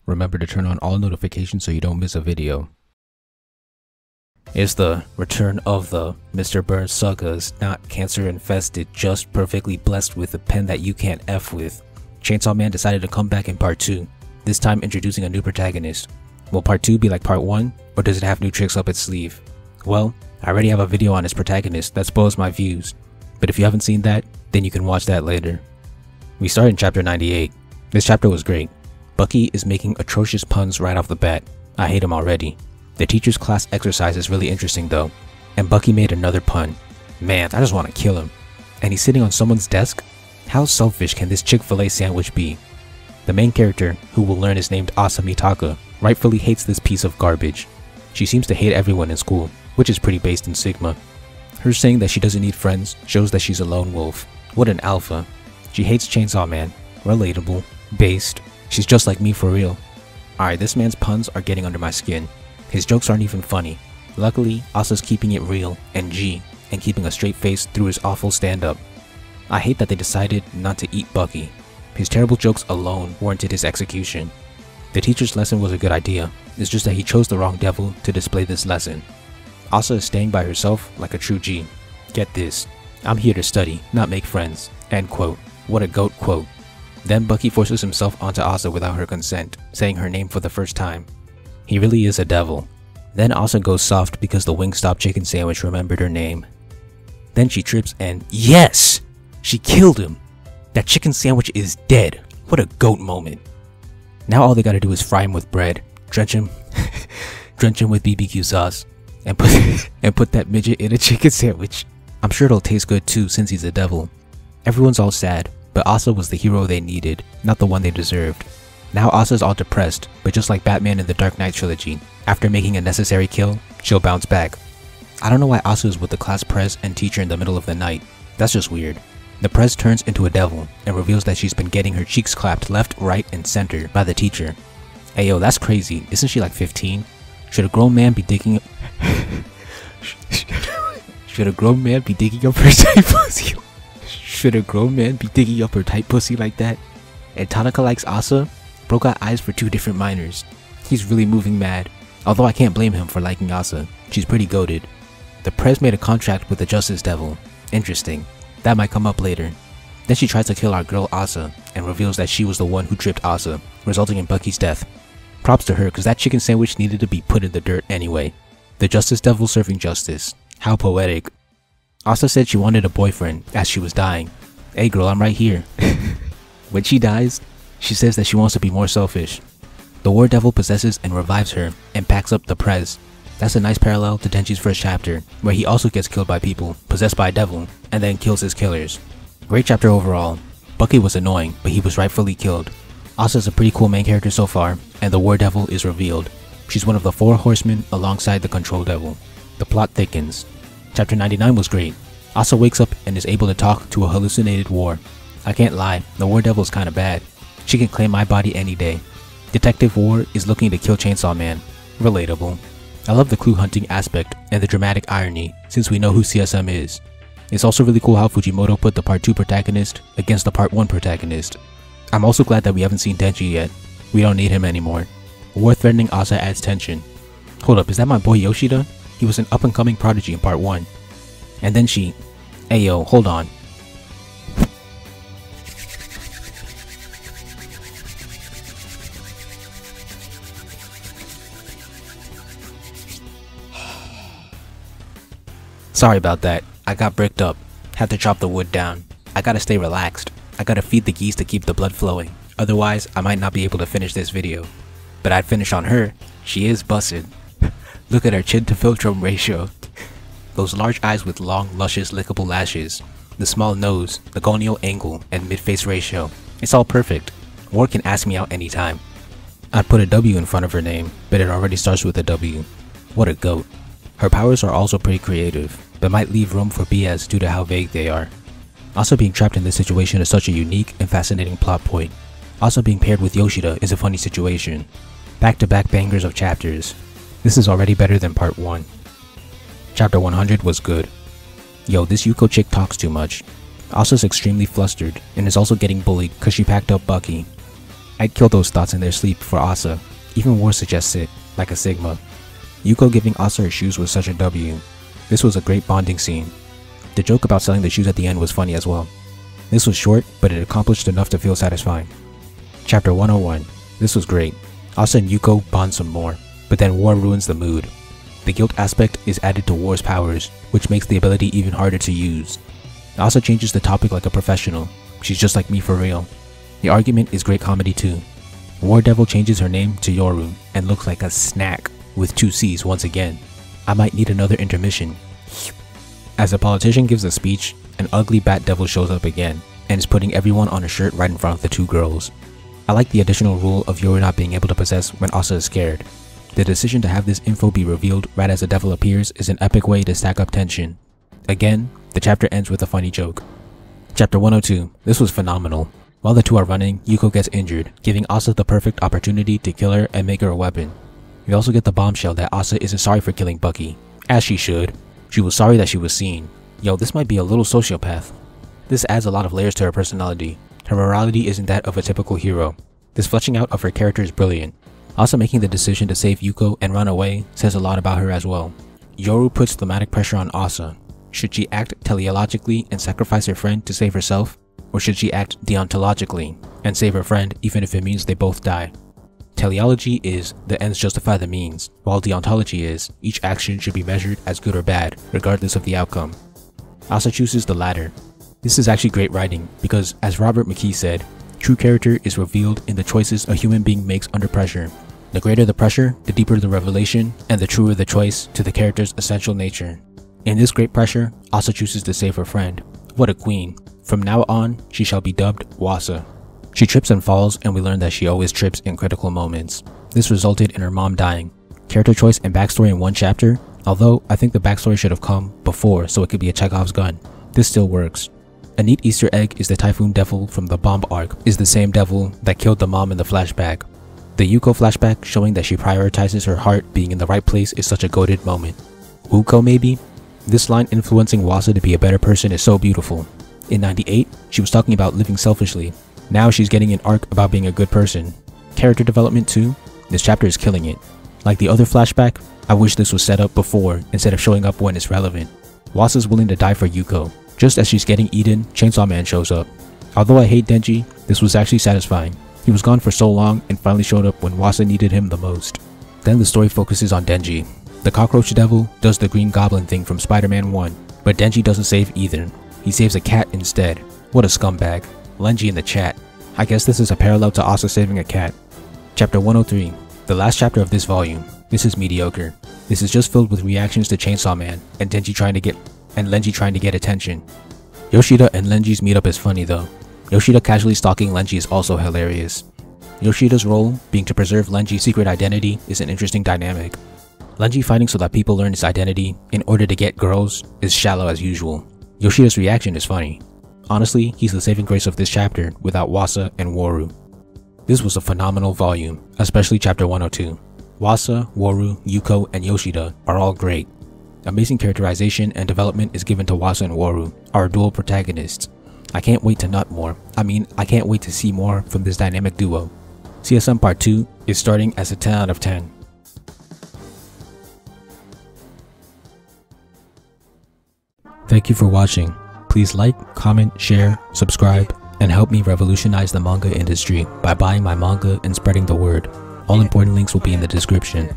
Remember to turn on all notifications so you don't miss a video. It's the return of the Mr. Burns sagas, not cancer infested, just perfectly blessed with a pen that you can't F with. Chainsaw Man decided to come back in part 2, this time introducing a new protagonist. Will part 2 be like part 1, or does it have new tricks up its sleeve? Well, I already have a video on its protagonist that spoils my views, but if you haven't seen that, then you can watch that later. We start in chapter 98. This chapter was great. Bucky is making atrocious puns right off the bat. I hate him already. The teacher's class exercise is really interesting though, and Bucky made another pun. Man, I just want to kill him. And he's sitting on someone's desk? How selfish can this Chick-fil-A sandwich be? The main character, who we'll learn is named Asamitaka, rightfully hates this piece of garbage. She seems to hate everyone in school, which is pretty based in Sigma. Her saying that she doesn't need friends shows that she's a lone wolf. What an alpha. She hates Chainsaw Man. Relatable. Based. She's just like me for real. Alright, this man's puns are getting under my skin. His jokes aren't even funny. Luckily, Asa's keeping it real and G, and keeping a straight face through his awful stand-up. I hate that they decided not to eat Bucky. His terrible jokes alone warranted his execution. The teacher's lesson was a good idea, it's just that he chose the wrong devil to display this lesson. Asa is staying by herself like a true G. Get this, I'm here to study, not make friends. End quote. What a goat quote. Then Bucky forces himself onto Asa without her consent, saying her name for the first time. He really is a devil. Then Asa goes soft because the Wingstop chicken sandwich remembered her name. Then she trips and yes! She killed him! That chicken sandwich is dead. What a goat moment. Now all they gotta do is fry him with bread, drench him with BBQ sauce, and put that midget in a chicken sandwich. I'm sure it'll taste good too since he's a devil. Everyone's all sad, but Asa was the hero they needed, not the one they deserved. Now Asa's all depressed, but just like Batman in the Dark Knight trilogy, after making a necessary kill, she'll bounce back. I don't know why Asa is with the class prez and teacher in the middle of the night. That's just weird. The prez turns into a devil and reveals that she's been getting her cheeks clapped left, right, and center by the teacher. Ayo, that's crazy. Isn't she like 15? Should a grown man be digging up Should a grown man be digging up her tight pussy? Should a grown man be digging up her tight pussy like that? And Tanaka likes Asa? Bro got eyes for two different minors. He's really moving mad. Although I can't blame him for liking Asa. She's pretty goated. The prez made a contract with the Justice Devil. Interesting. That might come up later. Then she tries to kill our girl Asa and reveals that she was the one who tripped Asa, resulting in Bucky's death. Props to her cause that chicken sandwich needed to be put in the dirt anyway. The Justice Devil serving justice. How poetic. Asa said she wanted a boyfriend as she was dying. Hey girl, I'm right here. When she dies, she says that she wants to be more selfish. The War Devil possesses and revives her and packs up the prez. That's a nice parallel to Denji's first chapter, where he also gets killed by people possessed by a devil and then kills his killers. Great chapter overall. Bucky was annoying, but he was rightfully killed. Asa's a pretty cool main character so far, and the War Devil is revealed. She's one of the 4 horsemen alongside the Control Devil. The plot thickens. Chapter 99 was great. Asa wakes up and is able to talk to a hallucinated War. I can't lie, the War Devil is kinda bad. She can claim my body any day. Detective War is looking to kill Chainsaw Man. Relatable. I love the clue hunting aspect and the dramatic irony since we know who CSM is. It's also really cool how Fujimoto put the part 2 protagonist against the part 1 protagonist. I'm also glad that we haven't seen Denji yet. We don't need him anymore. War threatening Asa adds tension. Hold up, is that my boy Yoshida? He was an up and coming prodigy in part 1. And then she... Ayo, hold on. Sorry about that. I got bricked up. Had to chop the wood down. I gotta stay relaxed. I gotta feed the geese to keep the blood flowing. Otherwise, I might not be able to finish this video. But I'd finish on her. She is busted. Look at her chin to philtrum ratio. Those large eyes with long, luscious, lickable lashes. The small nose, the gonial angle, and mid-face ratio. It's all perfect. War can ask me out anytime. I'd put a W in front of her name, but it already starts with a W. What a goat. Her powers are also pretty creative, but might leave room for BS due to how vague they are. Also being trapped in this situation is such a unique and fascinating plot point. Also being paired with Yoshida is a funny situation. Back-to-back bangers of chapters. This is already better than part 1. Chapter 100 was good. Yo, this Yuko chick talks too much. Asa's extremely flustered and is also getting bullied cause she packed up Bucky. I'd kill those thoughts in their sleep for Asa. Even War suggests it, like a Sigma. Yuko giving Asa her shoes was such a W. This was a great bonding scene. The joke about selling the shoes at the end was funny as well. This was short, but it accomplished enough to feel satisfying. Chapter 101. This was great. Asa and Yuko bond some more, but then War ruins the mood. The guilt aspect is added to War's powers, which makes the ability even harder to use. Asa changes the topic like a professional. She's just like me for real. The argument is great comedy too. War Devil changes her name to Yoru and looks like a snack with 2 C's once again. I might need another intermission. As a politician gives a speech, an ugly Bat Devil shows up again and is putting everyone on a shirt right in front of the 2 girls. I like the additional rule of Yoru not being able to possess when Asa is scared. The decision to have this info be revealed right as the devil appears is an epic way to stack up tension. Again, the chapter ends with a funny joke. Chapter 102. This was phenomenal. While the 2 are running, Yuko gets injured, giving Asa the perfect opportunity to kill her and make her a weapon. We also get the bombshell that Asa isn't sorry for killing Bucky, as she should. She was sorry that she was seen. Yo, this might be a little sociopath. This adds a lot of layers to her personality. Her morality isn't that of a typical hero. This fleshing out of her character is brilliant. Asa making the decision to save Yuko and run away says a lot about her as well. Yoru puts thematic pressure on Asa. Should she act teleologically and sacrifice her friend to save herself? Or should she act deontologically and save her friend even if it means they both die? Teleology is the ends justify the means, while deontology is each action should be measured as good or bad, regardless of the outcome. Asa chooses the latter. This is actually great writing because, as Robert McKee said, true character is revealed in the choices a human being makes under pressure. The greater the pressure, the deeper the revelation, and the truer the choice to the character's essential nature. In this great pressure, Asa chooses to save her friend. What a queen. From now on, she shall be dubbed Wasa. She trips and falls, and we learn that she always trips in critical moments. This resulted in her mom dying. Character choice and backstory in one chapter, although I think the backstory should have come before so it could be a Chekhov's gun. This still works. A neat Easter egg is the Typhoon Devil from the Bomb arc is the same devil that killed the mom in the flashback. The Yuko flashback showing that she prioritizes her heart being in the right place is such a goated moment. Uko maybe? This line influencing Wasa to be a better person is so beautiful. In 98, she was talking about living selfishly. Now she's getting an arc about being a good person. Character development too? This chapter is killing it. Like the other flashback, I wish this was set up before instead of showing up when it's relevant. Wasa's willing to die for Yuko. Just as she's getting eaten, Chainsaw Man shows up. Although I hate Denji, this was actually satisfying. He was gone for so long and finally showed up when Wasa needed him the most. Then the story focuses on Denji. The Cockroach Devil does the Green Goblin thing from Spider-Man 1, but Denji doesn't save either. He saves a cat instead. What a scumbag. Lenji in the chat. I guess this is a parallel to Asa saving a cat. Chapter 103. The last chapter of this volume. This is mediocre. This is just filled with reactions to Chainsaw Man and Lenji trying to get attention. Yoshida and Lenji's meetup is funny though. Yoshida casually stalking Lenji is also hilarious. Yoshida's role, being to preserve Lenji's secret identity, is an interesting dynamic. Lenji fighting so that people learn his identity in order to get girls is shallow as usual. Yoshida's reaction is funny. Honestly, he's the saving grace of this chapter without Wasa and Woru. This was a phenomenal volume, especially chapter 102. Wasa, Woru, Yuko, and Yoshida are all great. Amazing characterization and development is given to Wasa and Woru, our dual protagonists. I can't wait to nut more. I can't wait to see more from this dynamic duo. CSM Part 2 is starting as a 10 out of 10. Thank you for watching. Please like, comment, share, subscribe, and help me revolutionize the manga industry by buying my manga and spreading the word. All important links will be in the description.